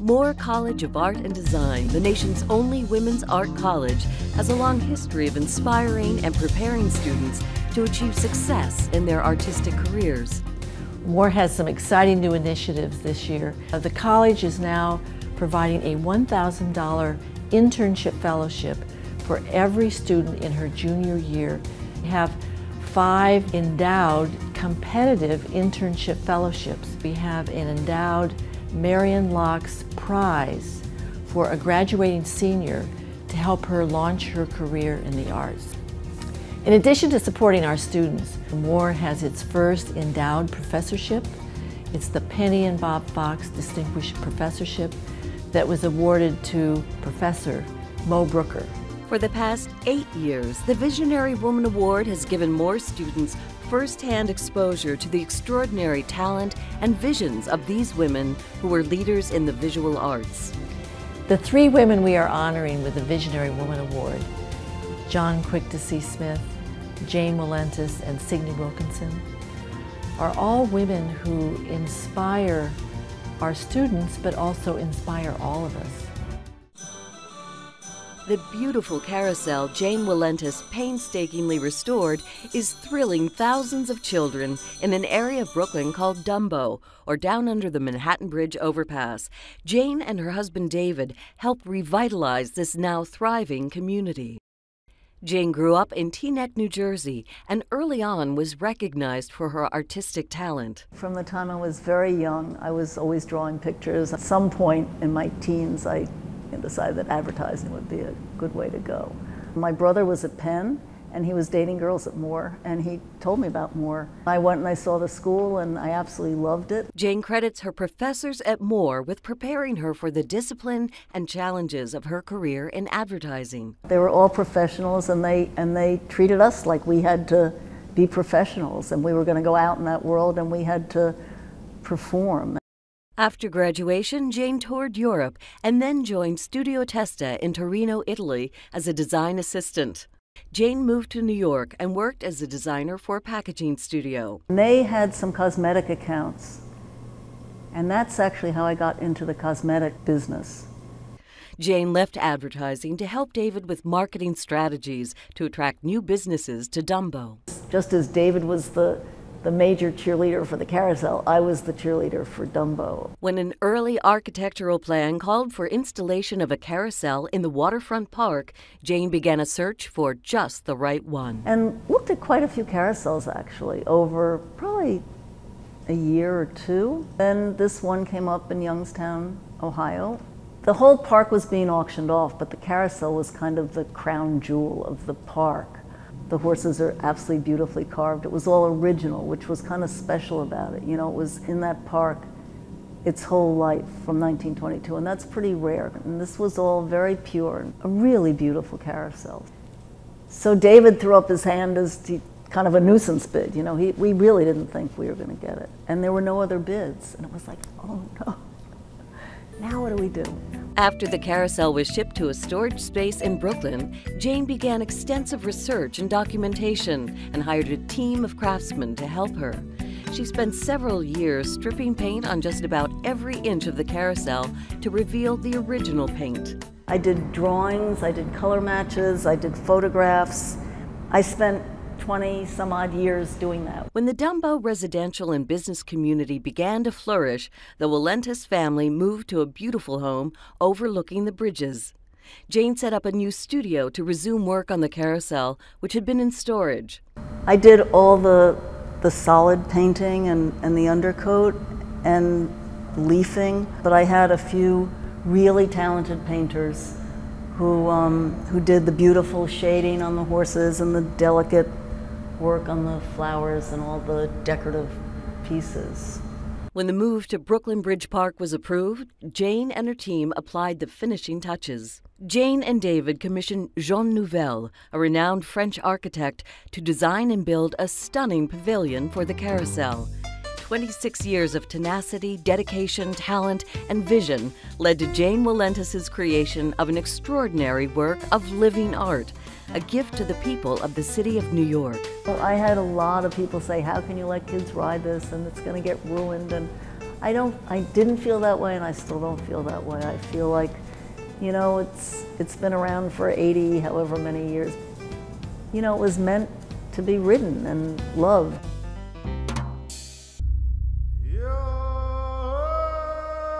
Moore College of Art and Design, the nation's only women's art college, has a long history of inspiring and preparing students to achieve success in their artistic careers. Moore has some exciting new initiatives this year. The college is now providing a $1,000 internship fellowship for every student in her junior year. We have 5 endowed competitive internship fellowships. We have an endowed Marion Locke's Prize for a graduating senior to help her launch her career in the arts. In addition to supporting our students, Moore has its first endowed professorship. It's the Penny and Bob Fox Distinguished Professorship that was awarded to Professor Mo Brooker. For the past 8 years, the Visionary Woman Award has given Moore students first-hand exposure to the extraordinary talent and visions of these women who were leaders in the visual arts. The 3 women we are honoring with the Visionary Woman Award, Jaune Quick-to-See Smith, Jane Walentas and Signe Wilkinson, are all women who inspire our students but also inspire all of us. The beautiful carousel Jane Walentas painstakingly restored is thrilling thousands of children in an area of Brooklyn called DUMBO, or down under the Manhattan Bridge overpass. Jane and her husband David helped revitalize this now thriving community. Jane grew up in Teaneck, New Jersey, and early on was recognized for her artistic talent. From the time I was very young, I was always drawing pictures. At some point in my teens, I decided that advertising would be a good way to go. My brother was at Penn, and he was dating girls at Moore, and he told me about Moore. I went and I saw the school, and I absolutely loved it. Jane credits her professors at Moore with preparing her for the discipline and challenges of her career in advertising. They were all professionals, and they treated us like we had to be professionals, and we were going to go out in that world, and we had to perform. After graduation, Jane toured Europe and then joined Studio Testa in Torino, Italy as a design assistant. Jane moved to New York and worked as a designer for a packaging studio. They had some cosmetic accounts, and that's actually how I got into the cosmetic business. Jane left advertising to help David with marketing strategies to attract new businesses to DUMBO. Just as David was the major cheerleader for the carousel, I was the cheerleader for DUMBO. When an early architectural plan called for installation of a carousel in the waterfront park, Jane began a search for just the right one. And looked at quite a few carousels actually over probably a year or 2. Then this one came up in Youngstown, Ohio. The whole park was being auctioned off, but the carousel was kind of the crown jewel of the park. The horses are absolutely beautifully carved. It was all original, which was kind of special about it. You know, it was in that park its whole life from 1922, and that's pretty rare. And this was all very pure, a really beautiful carousel. So David threw up his hand as kind of a nuisance bid. You know, we really didn't think we were going to get it. And there were no other bids. And it was like, oh no, now what do we do? After the carousel was shipped to a storage space in Brooklyn, Jane began extensive research and documentation and hired a team of craftsmen to help her. She spent several years stripping paint on just about every inch of the carousel to reveal the original paint. I did drawings, I did color matches, I did photographs. I spent 20 some odd years doing that. When the DUMBO residential and business community began to flourish, the Walentas family moved to a beautiful home overlooking the bridges. Jane set up a new studio to resume work on the carousel, which had been in storage. I did all the solid painting and the undercoat and leafing, but I had a few really talented painters who did the beautiful shading on the horses and the delicate work on the flowers and all the decorative pieces. When the move to Brooklyn Bridge Park was approved, Jane and her team applied the finishing touches. Jane and David commissioned Jean Nouvel, a renowned French architect, to design and build a stunning pavilion for the carousel. 26 years of tenacity, dedication, talent, and vision led to Jane Walentas' creation of an extraordinary work of living art, a gift to the people of the city of New York. Well, I had a lot of people say, how can you let kids ride this and it's going to get ruined? And I didn't feel that way, and I still don't feel that way. I feel like, you know, it's been around for 80, however many years. You know, it was meant to be written and loved.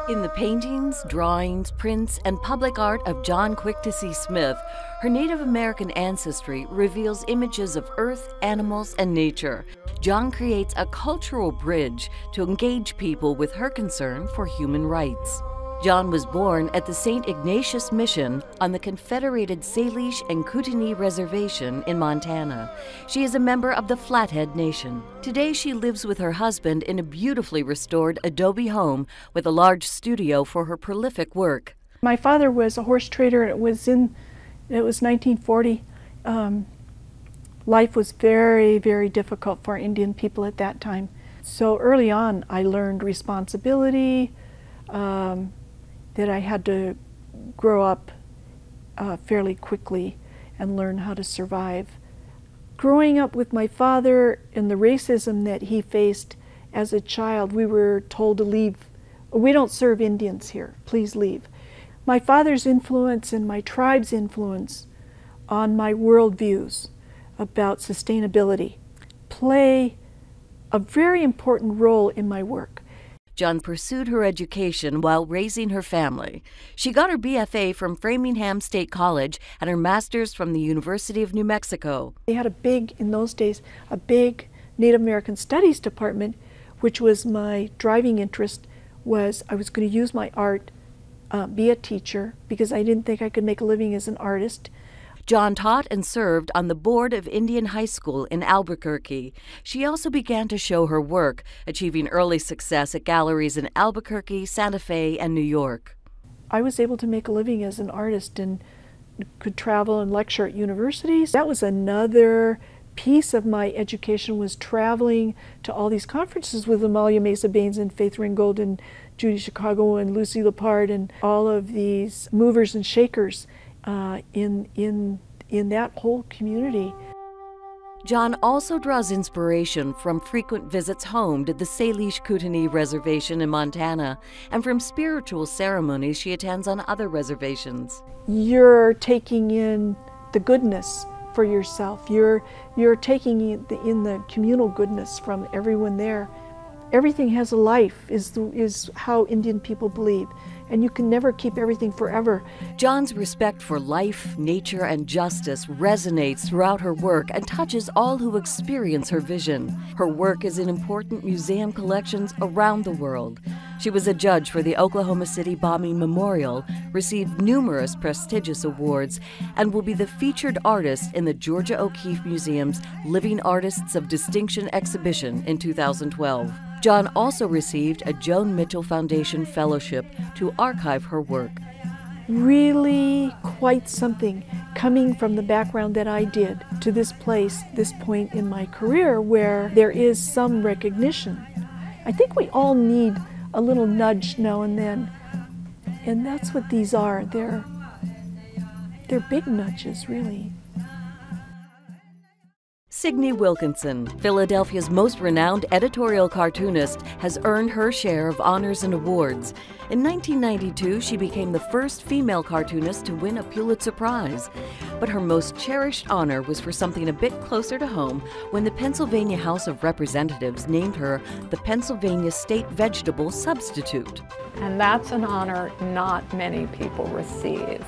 In the paintings, drawings, prints, and public art of Jaune Quick-to-See Smith, her Native American ancestry reveals images of earth, animals, and nature. Joan creates a cultural bridge to engage people with her concern for human rights. Joan was born at the St. Ignatius Mission on the Confederated Salish and Kootenai Reservation in Montana. She is a member of the Flathead Nation. Today she lives with her husband in a beautifully restored adobe home with a large studio for her prolific work. My father was a horse trader. It was 1940. Life was very, very difficult for Indian people at that time. So early on I learned responsibility, that I had to grow up fairly quickly and learn how to survive. Growing up with my father and the racism that he faced as a child, we were told to leave. We don't serve Indians here, please leave. My father's influence and my tribe's influence on my worldviews about sustainability play a very important role in my work. Joan pursued her education while raising her family. She got her BFA from Framingham State College and her master's from the University of New Mexico. They had in those days, a big Native American Studies department, which was my driving interest. I was going to use my art, be a teacher, because I didn't think I could make a living as an artist. Joan taught and served on the board of Indian High School in Albuquerque. She also began to show her work, achieving early success at galleries in Albuquerque, Santa Fe, and New York. I was able to make a living as an artist and could travel and lecture at universities. That was another piece of my education, was traveling to all these conferences with Amalia Mesa Baines and Faith Ringgold and Judy Chicago and Lucy Lepard and all of these movers and shakers in that whole community. Joan also draws inspiration from frequent visits home to the Salish Kootenai Reservation in Montana and from spiritual ceremonies she attends on other reservations. You're taking in the goodness for yourself. You're taking in the communal goodness from everyone there. Everything has a life, is how Indian people believe, and you can never keep everything forever. Joan's respect for life, nature, and justice resonates throughout her work and touches all who experience her vision. Her work is in important museum collections around the world. She was a judge for the Oklahoma City Bombing Memorial, received numerous prestigious awards, and will be the featured artist in the Georgia O'Keeffe Museum's Living Artists of Distinction exhibition in 2012. Joan also received a Joan Mitchell Foundation Fellowship to archive her work. Really quite something, coming from the background that I did to this place, this point in my career where there is some recognition. I think we all need a little nudge now and then, and that's what these are. They're big nudges, really. Signe Wilkinson, Philadelphia's most renowned editorial cartoonist, has earned her share of honors and awards. In 1992, she became the first female cartoonist to win a Pulitzer Prize. But her most cherished honor was for something a bit closer to home when the Pennsylvania House of Representatives named her the Pennsylvania State Vegetable Substitute. And that's an honor not many people receive.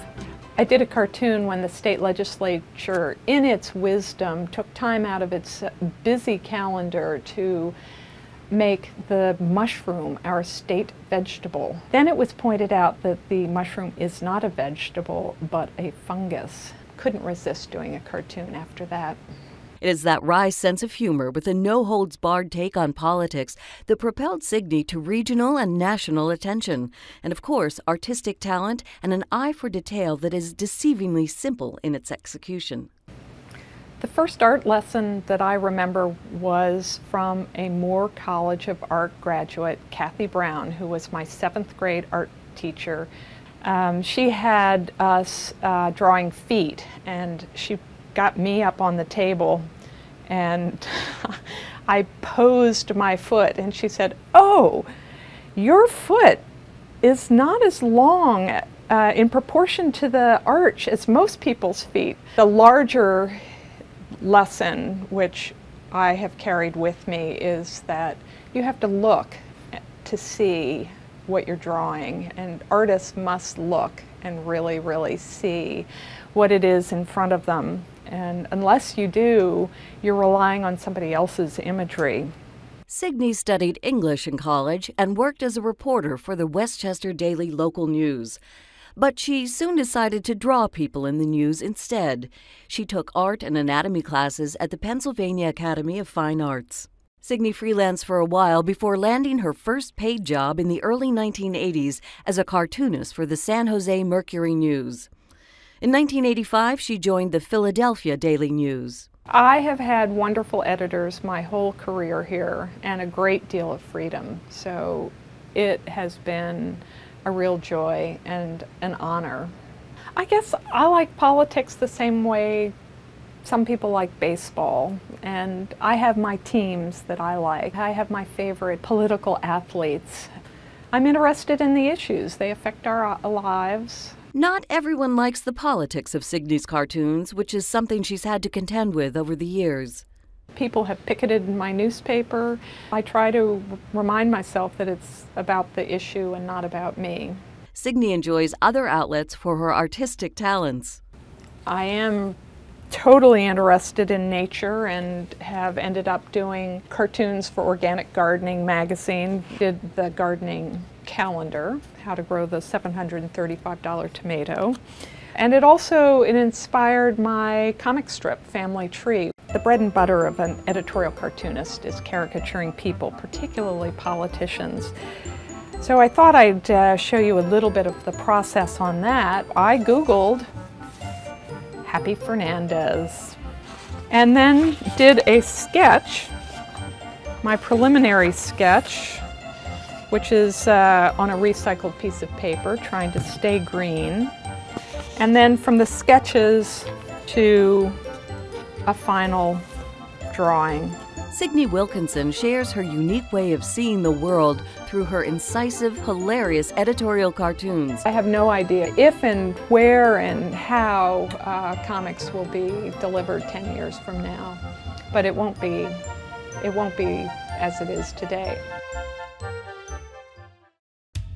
I did a cartoon when the state legislature, in its wisdom, took time out of its busy calendar to make the mushroom our state vegetable. Then it was pointed out that the mushroom is not a vegetable, but a fungus. Couldn't resist doing a cartoon after that. It is that wry sense of humor with a no-holds-barred take on politics that propelled Signe to regional and national attention, and of course, artistic talent and an eye for detail that is deceivingly simple in its execution. The first art lesson that I remember was from a Moore College of Art graduate, Kathy Brown, who was my 7th grade art teacher. She had us drawing feet, and she got me up on the table and I posed my foot, and she said, "Oh, your foot is not as long in proportion to the arch as most people's feet. The larger lesson, which I have carried with me, is that you have to look to see what you're drawing, and artists must look and really, really see what it is in front of them. And unless you do, you're relying on somebody else's imagery. Signe studied English in college and worked as a reporter for the Westchester Daily Local News. But she soon decided to draw people in the news instead. She took art and anatomy classes at the Pennsylvania Academy of Fine Arts. Signe freelanced for a while before landing her first paid job in the early 1980s as a cartoonist for the San Jose Mercury News. In 1985, she joined the Philadelphia Daily News. I have had wonderful editors my whole career here and a great deal of freedom, so it has been a real joy and an honor. I guess I like politics the same way some people like baseball, and I have my teams that I like. I have my favorite political athletes. I'm interested in the issues. They affect our lives. Not everyone likes the politics of Signe's cartoons, which is something she's had to contend with over the years. People have picketed in my newspaper. I try to remind myself that it's about the issue and not about me. Signe enjoys other outlets for her artistic talents. I am totally interested in nature and have ended up doing cartoons for Organic Gardening magazine. Did the gardening calendar, how to grow the $735 tomato. And it inspired my comic strip, Family Tree. The bread and butter of an editorial cartoonist is caricaturing people, particularly politicians. So I thought I'd show you a little bit of the process on that. I Googled Happy Fernandez and then did a sketch, my preliminary sketch, which is on a recycled piece of paper, trying to stay green. And then from the sketches to a final drawing. Signe Wilkinson shares her unique way of seeing the world through her incisive, hilarious editorial cartoons. I have no idea if and where and how comics will be delivered 10 years from now, but it won't be as it is today.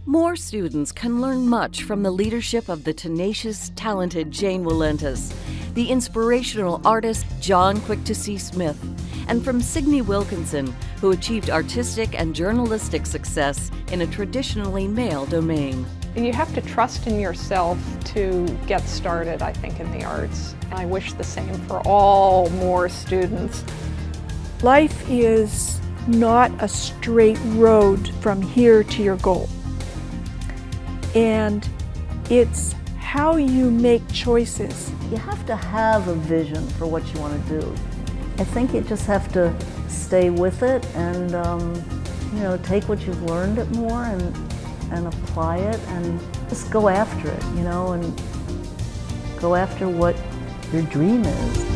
More students can learn much from the leadership of the tenacious, talented Jane Walentas, the inspirational artist Jaune Quick-to-See Smith, and from Signe Wilkinson, who achieved artistic and journalistic success in a traditionally male domain. You have to trust in yourself to get started, I think, in the arts. I wish the same for all more students. Life is not a straight road from here to your goal. And it's how you make choices. You have to have a vision for what you want to do. I think you just have to stay with it and take what you've learned it more and apply it and just go after it, and go after what your dream is.